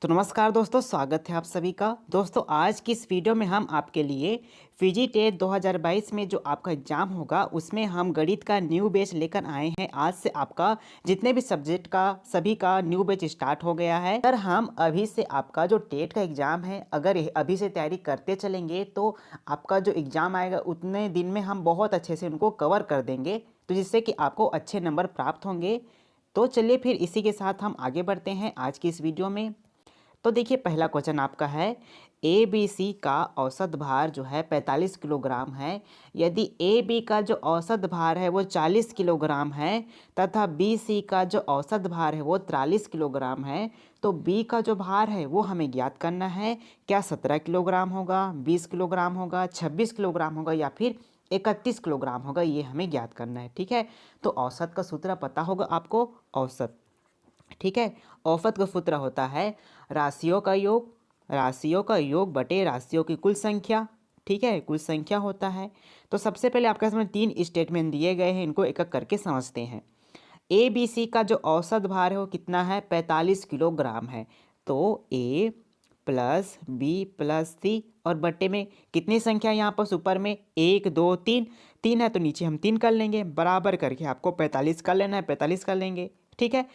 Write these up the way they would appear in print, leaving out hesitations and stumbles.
तो नमस्कार दोस्तों, स्वागत है आप सभी का। दोस्तों आज की इस वीडियो में हम आपके लिए फिजी टेट 2022 में जो आपका एग्ज़ाम होगा उसमें हम गणित का न्यू बैच लेकर आए हैं। आज से आपका जितने भी सब्जेक्ट का सभी का न्यू बैच स्टार्ट हो गया है। अगर हम अभी से आपका जो टेट का एग्ज़ाम है, अगर अभी से तैयारी करते चलेंगे तो आपका जो एग्ज़ाम आएगा उतने दिन में हम बहुत अच्छे से उनको कवर कर देंगे, तो जिससे कि आपको अच्छे नंबर प्राप्त होंगे। तो चलिए फिर इसी के साथ हम आगे बढ़ते हैं आज की इस वीडियो में। तो देखिए पहला क्वेश्चन आपका है, ए बी सी का औसत भार जो है 45 किलोग्राम है। यदि ए बी का जो औसत भार है वो 40 किलोग्राम है तथा बी सी का जो औसत भार है वो 43 किलोग्राम है, तो बी का जो भार है वो हमें ज्ञात करना है। क्या 17 किलोग्राम होगा, 20 किलोग्राम होगा, 26 किलोग्राम होगा या फिर 31 किलोग्राम होगा, ये हमें ज्ञात करना है। ठीक है, तो औसत का सूत्र पता होगा आपको, औसत। ठीक है, औसत का सूत्र होता है राशियों का योग बटे राशियों की कुल संख्या। ठीक है, कुल संख्या होता है। तो सबसे पहले आपके सामने 3 स्टेटमेंट दिए गए हैं, इनको एक एक करके समझते हैं। ए बी सी का जो औसत भार है वो कितना है, 45 किलोग्राम है। तो ए प्लस बी प्लस सी और बट्टे में कितनी संख्या यहाँ पर ऊपर में 1 2 3, 3 है तो नीचे हम 3 कर लेंगे, बराबर करके आपको 45 कर लेना है, 45 कर लेंगे। ठीक है,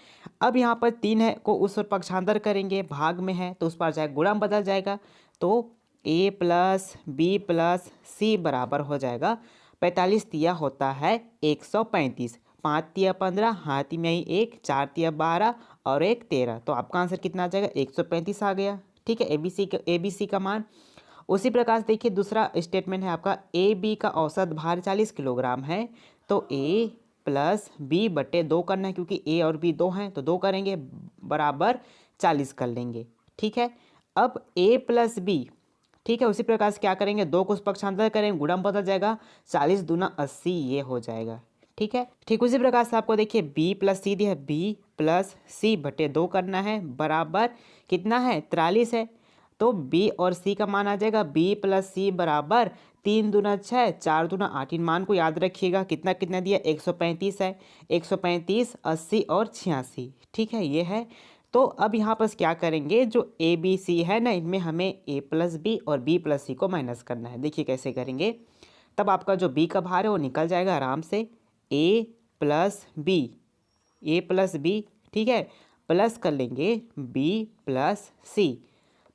अब यहाँ पर 3 है को उस ओर पक्षांतर करेंगे, भाग में है तो उस पर जाए गुणा बदल जाएगा। तो ए प्लस बी प्लस सी बराबर हो जाएगा 45 तिया होता है 135, 5 तिया 15, हाथ में ही 1, 4 तिया 12 और 1 13, तो आपका आंसर कितना आ जाएगा, 135 आ गया। ठीक है, ए बी सी का मान। उसी प्रकार से देखिए दूसरा स्टेटमेंट है आपका, ए बी का औसत भार 40 किलोग्राम है। तो ए प्लस बी बटे 2 करना है, क्योंकि ए और बी 2 हैं तो 2 करेंगे, बराबर 40 कर लेंगे। ठीक है, अब ए प्लस बी, ठीक है, उसी प्रकार से क्या करेंगे, 2 को उस पक्षांतर करेंगे, गुणा बदल जाएगा, 40 दूना 80 ये हो जाएगा। ठीक है, ठीक उसी प्रकार से आपको देखिए बी प्लस सी दिया है, बी प्लस सी बटे 2 करना है, बराबर कितना है, 43 है। तो बी और सी का मान आ जाएगा बी प्लस सी बराबर 3 दूना 6, 4 दूना 8। इन मान को याद रखिएगा, कितना कितना दिया, 135 है। 135, 80 और 86। ठीक है, ये है। तो अब यहाँ पर क्या करेंगे, जो ए बी सी है ना, इनमें हमें ए प्लस बी और बी प्लस सी को माइनस करना है। देखिए कैसे करेंगे, तब आपका जो बी का भार है वो निकल जाएगा आराम से, ए प्लस बी, ए प्लस बी, ठीक है, प्लस कर लेंगे बी प्लस सी,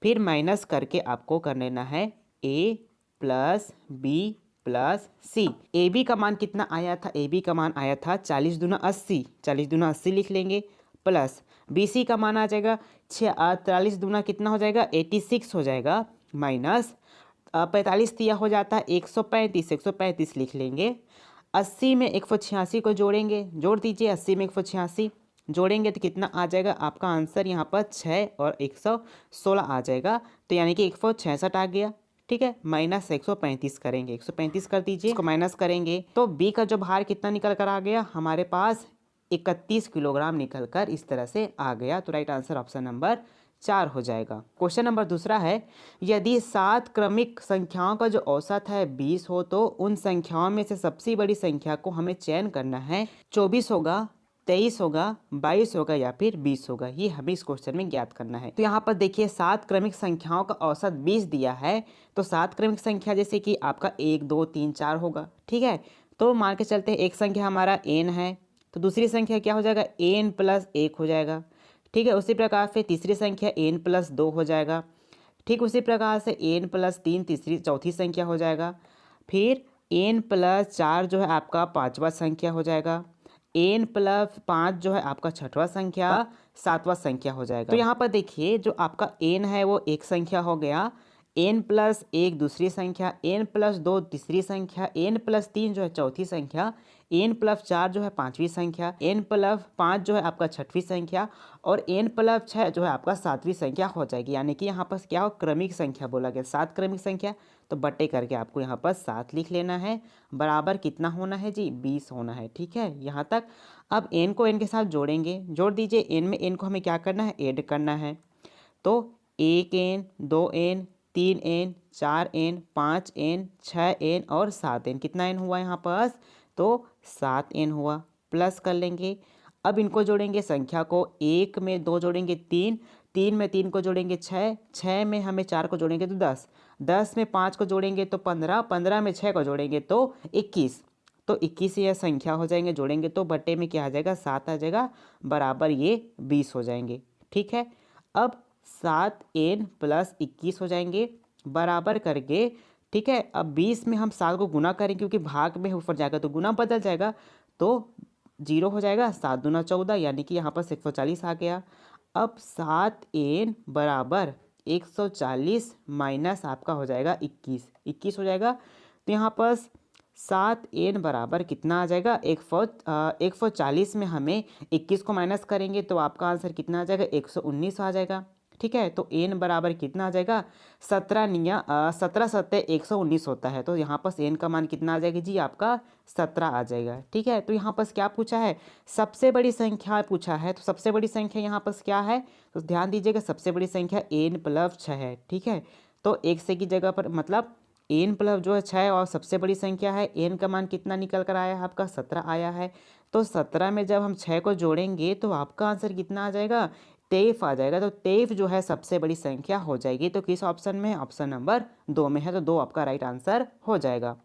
फिर माइनस करके आपको कर लेना है A plus B plus C. A B का मान कितना आया था, ए बी का मान आया था 40 दूना 80, 40 दूना 80 लिख लेंगे, प्लस बी सी का मान आ जाएगा 43 दूना कितना हो जाएगा, 86 हो जाएगा, माइनस 45 दिया हो जाता है 135, 135 लिख लेंगे। 80 में 186 को जोड़ेंगे, जोड़ दीजिए, 80 में 186 जोड़ेंगे तो कितना आ जाएगा, आपका आंसर यहाँ पर 6 और 116 आ जाएगा। तो यानी कि 166 आ गया। ठीक है, माइनस 135 करेंगे, 135 कर दीजिए, इसको माइनस करेंगे तो बी का जो भार कितना निकल कर आ गया हमारे पास, 31 किलोग्राम निकल कर इस तरह से आ गया। तो राइट आंसर ऑप्शन नंबर 4 हो जाएगा। क्वेश्चन नंबर दूसरा है, यदि 7 क्रमिक संख्याओं का जो औसत है 20 हो तो उन संख्याओं में से सबसे बड़ी संख्या को हमें चयन करना है। 24 होगा, 23 होगा, 22 होगा या फिर 20 होगा, ये हमें इस क्वेश्चन में ज्ञात करना है। तो यहाँ पर देखिए 7 क्रमिक संख्याओं का औसत 20 दिया है, तो 7 क्रमिक संख्या जैसे कि आपका 1 2 3 4 होगा। ठीक है, तो मान के चलते हैं एक संख्या हमारा n है, तो दूसरी संख्या क्या हो जाएगा, n प्लस 1 हो जाएगा। ठीक है, उसी प्रकार से तीसरी संख्या n प्लस 2 हो जाएगा। ठीक उसी प्रकार से n प्लस 3 चौथी संख्या हो जाएगा। फिर n प्लस 4 जो है आपका पांचवा संख्या हो जाएगा। n प्लस 5 जो है आपका छठवां संख्या, सातवां संख्या हो जाएगा। तो यहाँ पर देखिए जो आपका n है वो एक संख्या हो गया, n प्लस 1 दूसरी संख्या, n प्लस 2 तीसरी संख्या, n प्लस 3 जो है चौथी संख्या, n प्लस 4 जो है पांचवी संख्या, n प्लस 5 जो है आपका छठवीं संख्या और n प्लस 6 जो है आपका सातवीं संख्या हो जाएगी। यानी कि यहाँ पर क्या हो, क्रमिक संख्या बोला गया, 7 क्रमिक संख्या, तो बट्टे करके आपको यहाँ पर 7 लिख लेना है, बराबर कितना होना है जी, 20 होना है। ठीक है, यहाँ तक। अब n को n के साथ जोड़ेंगे, जोड़ दीजिए, n में n को हमें क्या करना है, ऐड करना है। तो 1n 2n 3n 4n 5n 6n और 7n, कितना n हुआ यहाँ पास, तो 7n हुआ, प्लस कर लेंगे। अब इनको जोड़ेंगे संख्या को, 1 में 2 जोड़ेंगे 3, 3 में 3 को जोड़ेंगे 6, 6 में हमें 4 को जोड़ेंगे तो 10, 10 में 5 को जोड़ेंगे तो 15, 15 में 6 को जोड़ेंगे तो 21, तो 21 यह संख्या हो जाएंगे, जोड़ेंगे तो बटे में क्या आ जाएगा 7 आ जाएगा, बराबर ये 20 हो जाएंगे। ठीक है, अब 7n + 21 हो जाएंगे बराबर करके, ठीक है। अब 20 में हम 7 को गुना करेंगे क्योंकि भाग में ऊपर जाएगा तो गुना बदल जाएगा, तो 0 हो जाएगा, 7 दूना 14 यानी कि यहाँ पर 140 आ गया। अब 7n बराबर 140 माइनस आपका हो जाएगा 21, 21 हो जाएगा। तो यहाँ पर 7n बराबर कितना आ जाएगा 140 में हमें 21 को माइनस करेंगे तो आपका आंसर कितना आ जाएगा 119 आ जाएगा। ठीक है, तो n बराबर कितना आ जाएगा 17 सत्ते 119 होता है, तो यहाँ पर n का मान कितना आ जाएगा जी आपका 17 आ जाएगा। ठीक है, तो यहाँ पर क्या पूछा है, सबसे बड़ी संख्या पूछा है, तो सबसे बड़ी संख्या यहाँ पर क्या है, तो ध्यान दीजिएगा सबसे बड़ी संख्या n + 6 है। ठीक है, तो एक से की जगह पर मतलब n + जो है 6 और सबसे बड़ी संख्या है, n का मान कितना निकल कर आया है आपका 17 आया है। तो 17 में जब हम 6 को जोड़ेंगे तो आपका आंसर कितना आ जाएगा 23 आ जाएगा। तो 23 जो है सबसे बड़ी संख्या हो जाएगी। तो किस ऑप्शन में, ऑप्शन नंबर 2 में है, तो 2 आपका राइट आंसर हो जाएगा।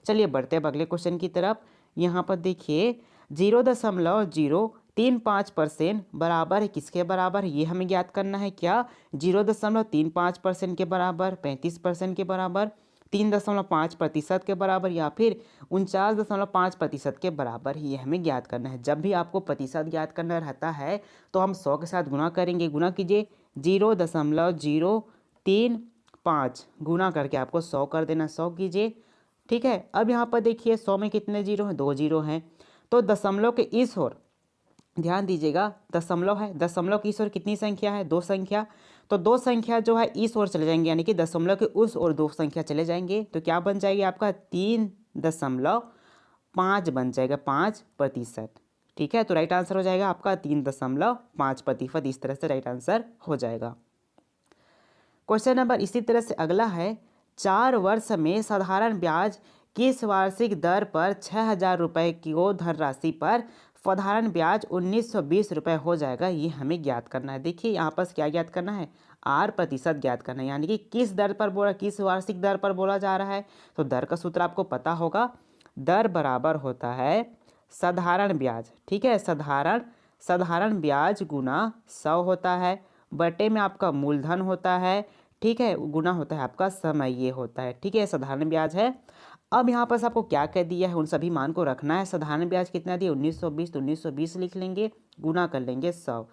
चलिए बढ़ते हैं अगले क्वेश्चन की तरफ। यहाँ पर देखिए 0.035% बराबर है किसके बराबर, ये हमें ज्ञात करना है। क्या 0.35% के बराबर, 35% के बराबर, 3.5% के बराबर या फिर 49.5% के बराबर, ये हमें ज्ञात करना है। जब भी आपको प्रतिशत ज्ञात करना रहता है तो हम 100 के साथ गुना करेंगे। गुना कीजिए 0.035 गुना करके आपको 100 कर देना, 100 कीजिए। ठीक है, अब यहाँ पर देखिए 100 में कितने जीरो हैं, 2 जीरो हैं। तो दशमलव के इस ओर ध्यान दीजिएगा, दशमलव है, दशमलव की इस ओर कितनी संख्या है, 2 संख्या। तो 2 संख्या जो है इस ओर चले जाएंगे, यानी कि दशमलव के उस ओर 2 संख्या चले जाएंगे, तो क्या बन जाएगी आपका 3.5 बन जाएगा, 5%। ठीक है, तो राइट आंसर हो जाएगा आपका 3.5%। इस तरह से राइट आंसर हो जाएगा। क्वेश्चन नंबर इसी तरह से अगला है, 4 वर्ष में साधारण ब्याज किस वार्षिक दर पर 6,000 रुपये की धनराशि पर साधारण ब्याज 1920 रुपये हो जाएगा, ये हमें ज्ञात करना है। देखिए यहाँ पर क्या ज्ञात करना है, R% ज्ञात करना है, यानी कि किस दर पर बोला, किस वार्षिक दर पर बोला जा रहा है। तो दर का सूत्र आपको पता होगा, दर बराबर होता है साधारण ब्याज। ठीक है, साधारण ब्याज गुना 100 होता है, बटे में आपका मूलधन होता है। ठीक है, गुना होता है आपका समय, ये होता है। ठीक है, साधारण ब्याज है। अब यहाँ पर आपको क्या कह दिया है, उन सभी मान को रखना है। साधारण ब्याज कितना दिया 1920, तो 1920 लिख लेंगे, गुना कर लेंगे 100।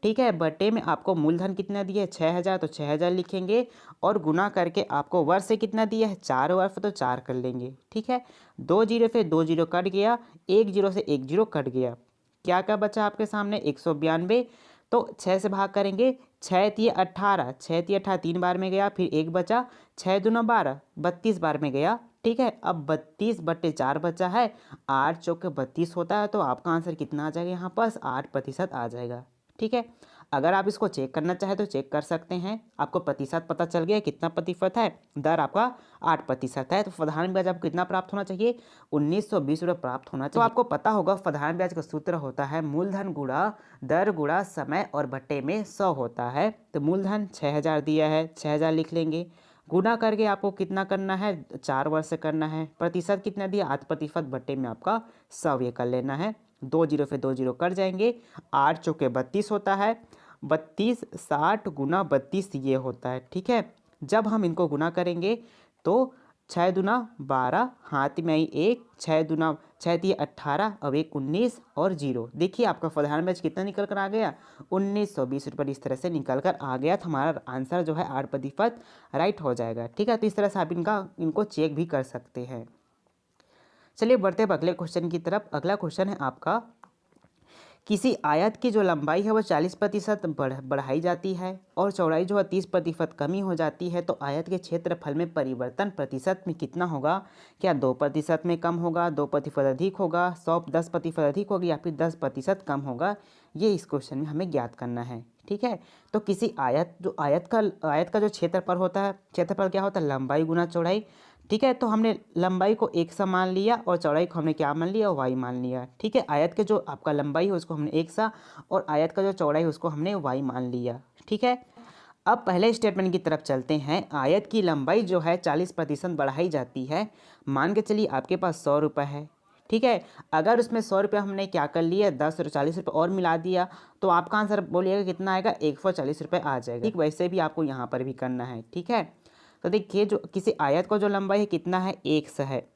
ठीक है, बटे में आपको मूलधन कितना दिया है 6,000, तो 6,000 लिखेंगे और गुना करके आपको वर्ष से कितना दिया है 4 वर्ष, तो 4 कर लेंगे। ठीक है, 2 जीरो से 2 जीरो कट गया, 1 जीरो से 1 जीरो कट गया, क्या क्या बचा आपके सामने 192। तो 6 से भाग करेंगे, 6 तिये 18, 6 तिये 18 3 बार में गया, फिर 1 बचा, 6 दूना 12, 32 बार में गया। ठीक है, अब 32/4 बचा है, 8 चौके 32 होता है, तो आपका आंसर कितना आ जाएगा यहाँ पर 8% आ जाएगा। ठीक है, अगर आप इसको चेक करना चाहें तो चेक कर सकते हैं, आपको प्रतिशत पता चल गया कितना प्रतिशत है, दर आपका 8% है। तो साधारण ब्याज आपको कितना प्राप्त होना चाहिए 1920 रुपये प्राप्त होना चाहिए। तो आपको पता होगा साधारण ब्याज का सूत्र होता है मूलधन गुणा दर गुणा समय और बट्टे में 100 होता है। तो मूलधन 6,000 दिया है, 6,000 लिख लेंगे, गुना करके आपको कितना करना है 4 वर्ष से करना है, प्रतिशत कितना दिया 8%, बट्टे में आपका 100 ये कर लेना है। 2 जीरो से 2 जीरो कट जाएंगे, 8 चौके 32 होता है, 32 60 गुना 32 ये होता है। ठीक है, जब हम इनको गुना करेंगे तो 6 दूना 12, हाथ में आई 1, 6 तिये 18, अब 1 19 और 0। देखिए आपका साधारण ब्याज कितना निकल कर आ गया 1920 रुपये, इस तरह से निकल कर आ गया। तो हमारा आंसर जो है 8% राइट हो जाएगा। ठीक है, तो इस तरह से आप इनको चेक भी कर सकते हैं। चलिए बढ़ते हैं अगले क्वेश्चन की तरफ। अगला क्वेश्चन है आपका, किसी आयत की जो लंबाई है वो 40% बढ़ाई जाती है और चौड़ाई जो है 30% कमी हो जाती है, तो आयत के क्षेत्रफल में परिवर्तन प्रतिशत में कितना होगा। क्या 2% में कम होगा, 2% अधिक होगा, 10% अधिक होगा या फिर 10% कम होगा, ये इस क्वेश्चन में हमें ज्ञात करना है। ठीक है, तो किसी आयत का जो क्षेत्रफल होता है, क्षेत्रफल क्या होता है लंबाई गुना चौड़ाई। ठीक है, तो हमने लंबाई को 1 सा मान लिया और चौड़ाई को हमने क्या मान लिया y मान लिया। ठीक है, आयत के जो आपका लंबाई है उसको हमने 1 सा और आयत का जो चौड़ाई है उसको हमने y मान लिया। ठीक है। अब पहले स्टेटमेंट की तरफ चलते हैं। आयत की लंबाई जो है 40% बढ़ाई जाती है। मान के चलिए आपके पास 100 रुपये है, ठीक है। अगर उसमें 100 रुपये हमने क्या कर लिया, 10 और 40 रुपये और मिला दिया तो आपका आंसर बोलिएगा कितना आएगा, 140 रुपये आ जाएगा। ठीक वैसे भी आपको यहाँ पर भी करना है, ठीक है। तो देखिए जो किसी आयत को जो लंबाई है कितना है, 100 है।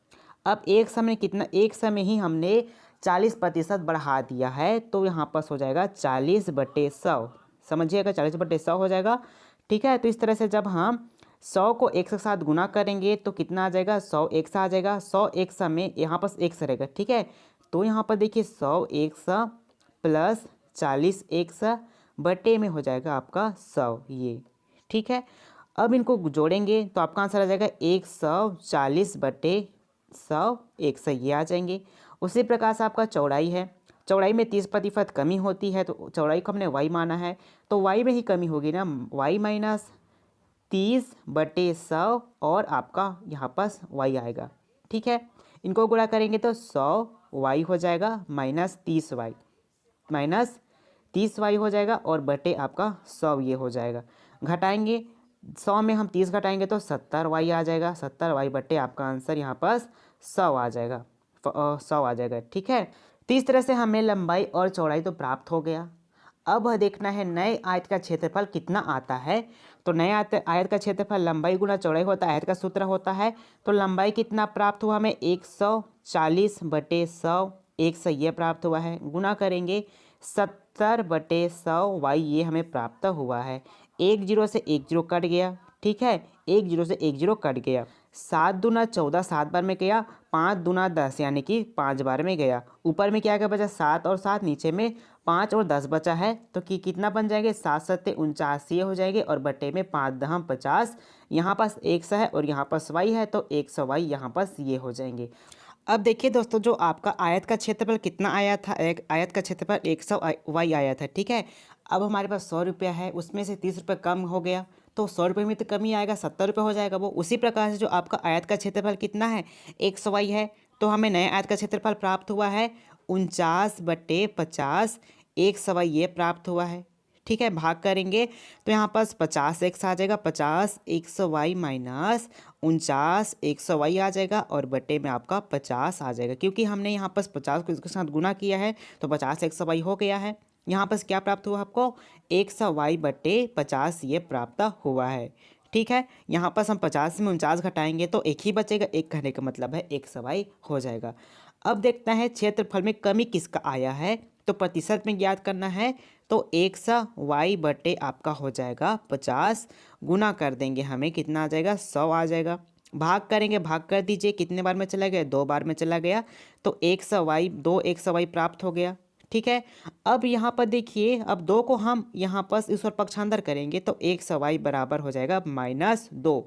अब 100 में कितना, 100 में ही हमने 40% बढ़ा दिया है तो यहाँ पास हो जाएगा 40/100। समझिएगा 40/100 हो जाएगा, ठीक है। तो इस तरह से जब हम 100 को 100 के साथ गुना करेंगे तो कितना आ जाएगा, 100 100 आ जाएगा। 100 100 में यहाँ पर 100 रहेगा, ठीक है। तो यहाँ पर देखिए 100 100 प्लस 40 100 बटे में हो जाएगा आपका 100 ये, ठीक है। अब इनको जोड़ेंगे तो आपका आंसर आ जाएगा 140/100 100 ये आ जाएंगे। उसी प्रकार से आपका चौड़ाई है, चौड़ाई में 30% कमी होती है तो चौड़ाई को हमने y माना है तो y में ही कमी होगी ना, y माइनस 30/100 और आपका यहाँ पास y आएगा, ठीक है। इनको गुणा करेंगे तो 100y हो जाएगा माइनस 30y हो जाएगा और बटे आपका 100 ये हो जाएगा। घटाएंगे 100 में हम 30 घटाएंगे तो 70y आ जाएगा, 70y बटे आपका आंसर यहाँ पास 100 आ जाएगा, 100 आ जाएगा, ठीक है। तो इस तरह से हमें लंबाई और चौड़ाई तो प्राप्त हो गया। अब देखना है नए आयत का क्षेत्रफल कितना आता है। तो नए आयत का क्षेत्रफल लंबाई गुना चौड़ाई होता है, आयत का सूत्र होता है। तो लंबाई कितना प्राप्त हुआ हमें, 140/100 100 ये प्राप्त हुआ है। गुना करेंगे 70/100 y ये हमें प्राप्त हुआ है। 1 0 से 1 0 कट गया, ठीक है। 1 0 से 1 0 कट गया। 7 दूना 14 7 बार में गया, 5 दूना 10 यानी कि 5 बार में गया। ऊपर में क्या क्या बचा, 7 और 7, नीचे में 5 और 10 बचा है तो कि कितना बन जाएंगे, 7 7 49 ये हो जाएंगे और बटे में 5 10 50। यहाँ पास 100 है और यहाँ पास y है तो 100y यहाँ पास ये हो जाएंगे। अब देखिए दोस्तों जो आपका आयत का क्षेत्रफल कितना आया था, एक आयत का क्षेत्रफल 100 y आया था, ठीक है। अब हमारे पास 100 रुपया है, उसमें से 30 रुपये कम हो गया तो 100 रुपये में तो कमी आएगा, 70 रुपये हो जाएगा वो। उसी प्रकार से जो आपका आयत का क्षेत्रफल कितना है, 100y है, तो हमें नए आयत का क्षेत्रफल प्राप्त हुआ है 49/50 100y ये प्राप्त हुआ है, ठीक है। भाग करेंगे तो यहाँ पास 50 x आ जाएगा, 50 100y माइनस 49 100y आ जाएगा और बटे में आपका 50 आ जाएगा, क्योंकि हमने यहाँ पास 50 को इसके साथ गुना किया है तो 50 100y हो गया है। यहाँ पास क्या प्राप्त हुआ आपको, 100y/50 ये प्राप्त हुआ है, ठीक है। यहाँ पास हम 50 में 49 घटाएंगे तो एक ही बचेगा, एक कहने का मतलब है 100y हो जाएगा। अब देखते हैं क्षेत्रफल में कमी किसका आया है, तो प्रतिशत में ज्ञात करना है। तो 100y बटे आपका हो जाएगा 50, गुना कर देंगे हमें कितना आ जाएगा, 100 आ जाएगा। भाग करेंगे, भाग कर दीजिए, कितने बार में चला गया, 2 बार में चला गया तो 100y प्राप्त हो गया, ठीक है। अब यहाँ पर देखिए, अब 2 को हम यहाँ पर इस ओर पक्षांतर करेंगे तो 100y बराबर हो जाएगा -2।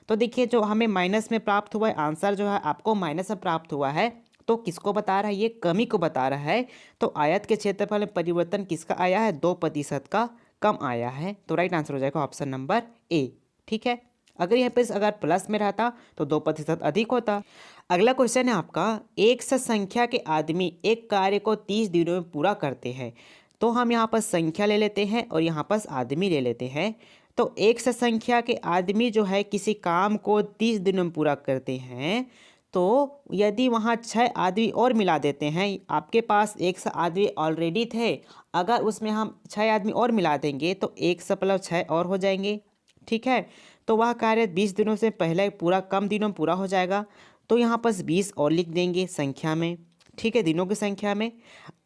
तो देखिए जो हमें माइनस में प्राप्त हुआ है, आंसर जो है आपको माइनस में प्राप्त हुआ है तो किसको बता रहा है, ये कमी को बता रहा है। तो आयत के क्षेत्रफल में परिवर्तन किसका आया है, 2% का कम आया है। तो राइट आंसर हो जाएगा ऑप्शन नंबर ए, ठीक है। अगर यहाँ पे अगर प्लस में रहता तो 2% अधिक होता। अगला क्वेश्चन है आपका, एक संख्या के आदमी एक कार्य को 30 दिनों में पूरा करते हैं। तो हम यहाँ पर संख्या ले लेते हैं और यहाँ पर आदमी ले लेते हैं। तो एक संख्या के आदमी जो है किसी काम को 30 दिनों में पूरा करते हैं, तो यदि वहाँ 6 आदमी और मिला देते हैं, आपके पास 100 आदमी ऑलरेडी थे, अगर उसमें हम 6 आदमी और मिला देंगे तो 100 + 6 और हो जाएंगे, ठीक है। तो वह कार्य 20 दिनों से पहले पूरा कम दिनों में पूरा हो जाएगा। तो यहाँ पास 20 और लिख देंगे संख्या में, ठीक है, दिनों की संख्या में।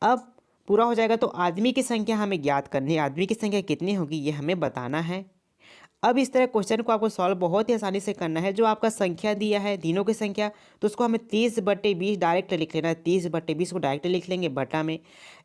अब पूरा हो जाएगा तो आदमी की संख्या हमें ज्ञात करनी है, आदमी की संख्या कितनी होगी ये हमें बताना है। अब इस तरह क्वेश्चन को आपको सॉल्व बहुत ही आसानी से करना है। जो आपका संख्या दिया है दिनों की संख्या, तो उसको हमें 30/20 डायरेक्ट लिख लेना है, 30/20 को डायरेक्ट लिख लेंगे बटा में।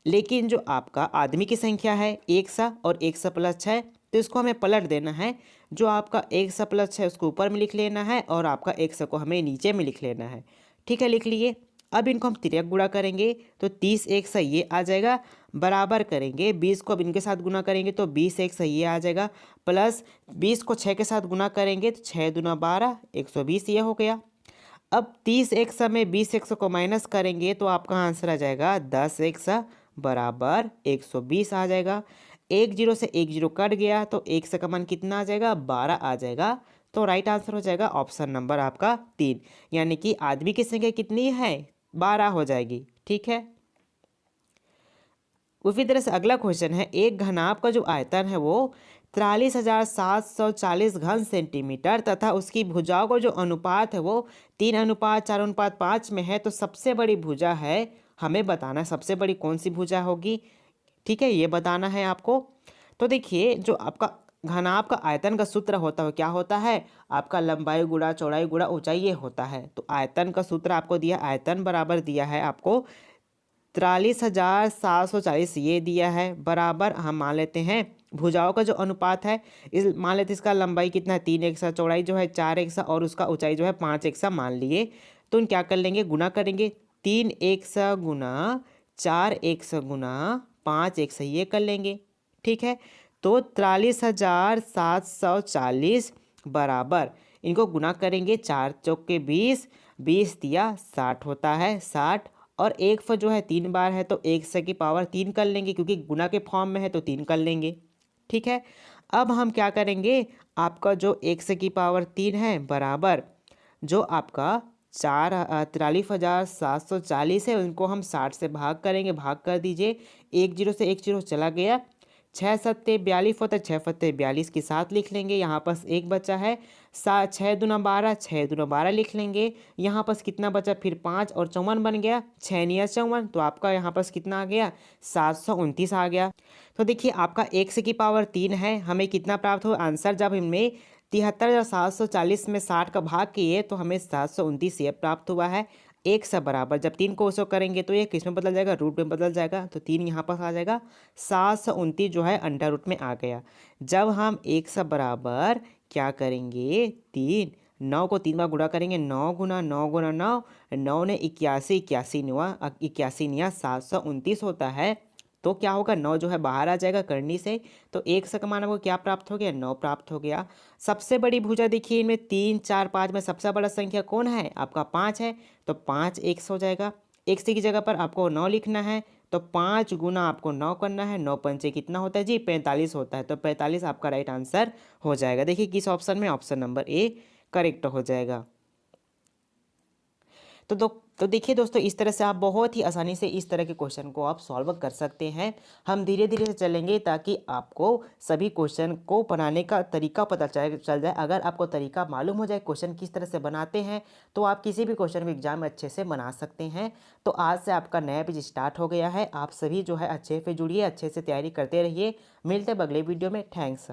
लेकिन जो आपका आदमी की संख्या है 100 और 100 + 6, तो इसको हमें पलट देना है। जो आपका 100 + 6 उसको ऊपर में लिख लेना है और आपका 100 को हमें नीचे में लिख लेना है, ठीक है, लिख लिए। अब इनको हम तिरक गुणा करेंगे तो 30 100 ये आ जाएगा, बराबर करेंगे 20 को अब इनके साथ गुना करेंगे तो 20 100 ये आ जाएगा, प्लस 20 को 6 के साथ गुना करेंगे तो 6 दूना 12 120 ये हो गया। अब 30 100 में 20 100 को माइनस करेंगे तो आपका आंसर आ जाएगा 10 100 बराबर 120 आ जाएगा। एक जीरो से एक जीरो कट गया तो एक से का मान कितना आ जाएगा, 12 आ जाएगा। तो राइट आंसर हो जाएगा ऑप्शन नंबर आपका 3, यानी कि आदमी की संख्या कितनी है, 12 हो जाएगी। ठीक है, उसी तरह से अगला क्वेश्चन है, एक घनाभ का जो आयतन है वो 43,740 घन सेंटीमीटर तथा उसकी भुजाओं का जो अनुपात है वो 3:4:5 में है, तो सबसे बड़ी भुजा है, हमें बताना है सबसे बड़ी कौन सी भुजा होगी। ठीक है, ये बताना है आपको। तो देखिए, जो आपका घनाभ का आयतन का सूत्र होता है क्या होता है, आपका लंबाई गुणा चौड़ाई गुणा ऊंचाई ये होता है। तो आयतन का सूत्र आपको दिया, आयतन बराबर दिया है आपको 43,740 ये दिया है, बराबर हम मान लेते हैं भुजाओं का जो अनुपात है, इस मान लेते इसका लंबाई कितना है 3 चौड़ाई जो है 4 और उसका ऊंचाई जो है 5 मान लिए। तो क्या कर लेंगे, गुना करेंगे, 3 गुना 4 गुना 5 ये कर लेंगे। ठीक है, तो 43,740 बराबर इनको गुना करेंगे, 4 चौक के 20, 20 दिया 60 होता है, 60 और एक पर जो है 3 बार है तो 1 की पावर 3 कर लेंगे, क्योंकि गुना के फॉर्म में है तो 3 कर लेंगे। ठीक है, अब हम क्या करेंगे, आपका जो 1 की पावर 3 है बराबर जो आपका 43,740 है उनको हम 60 से भाग करेंगे, भाग कर दीजिए, एक जीरो से एक जीरो चला गया, 6×7=42 होता है, 6×42 के साथ लिख लेंगे, यहाँ पास एक बचा है 6×2=12, 6×2=12 लिख लेंगे, यहाँ पास कितना बचा फिर 5 और 54 बन गया, 6×9=54, तो आपका यहाँ पास कितना आ गया 729 आ गया। तो देखिए आपका 1 की पावर 3 है, हमें कितना प्राप्त हो आंसर, जब हमने 73,740 में 60 का भाग किए तो हमें 729 ये प्राप्त हुआ है। एक से बराबर जब 3 को उसको करेंगे तो ये किस में बदल जाएगा, रूट में बदल जाएगा, तो 3 यहाँ पास आ जाएगा, 729 जो है अंडर रूट में आ गया। जब हम एक से बराबर क्या करेंगे, 3 9 को 3 बार गुणा करेंगे, 9 गुना 9 गुना 9, 9 ने 81, 81 हुआ, 81 निया 729 होता है। तो क्या होगा, 9 जो है बाहर आ जाएगा करनी से, तो एक से का मान आपको क्या प्राप्त हो गया, 9 प्राप्त हो गया। सबसे बड़ी भुजा देखिए इनमें 3 4 5 में सबसे बड़ा संख्या कौन है, आपका 5 है, तो 5 1 हो जाएगा। एक की जगह पर आपको 9 लिखना है, तो 5 गुना आपको 9 करना है, 9 पंचे कितना होता है जी, 45 होता है, तो 45 आपका राइट आंसर हो जाएगा। देखिए किस ऑप्शन में, ऑप्शन नंबर ए करेक्ट हो जाएगा। तो देखिए दोस्तों, इस तरह से आप बहुत ही आसानी से इस तरह के क्वेश्चन को आप सॉल्व कर सकते हैं। हम धीरे धीरे से चलेंगे ताकि आपको सभी क्वेश्चन को बनाने का तरीका पता चल जाए। अगर आपको तरीका मालूम हो जाए क्वेश्चन किस तरह से बनाते हैं, तो आप किसी भी क्वेश्चन को एग्जाम में अच्छे से बना सकते हैं। तो आज से आपका नया पेज स्टार्ट हो गया है, आप सभी जो है अच्छे से जुड़िए, अच्छे से तैयारी करते रहिए। मिलते हैं अगले वीडियो में, थैंक्स।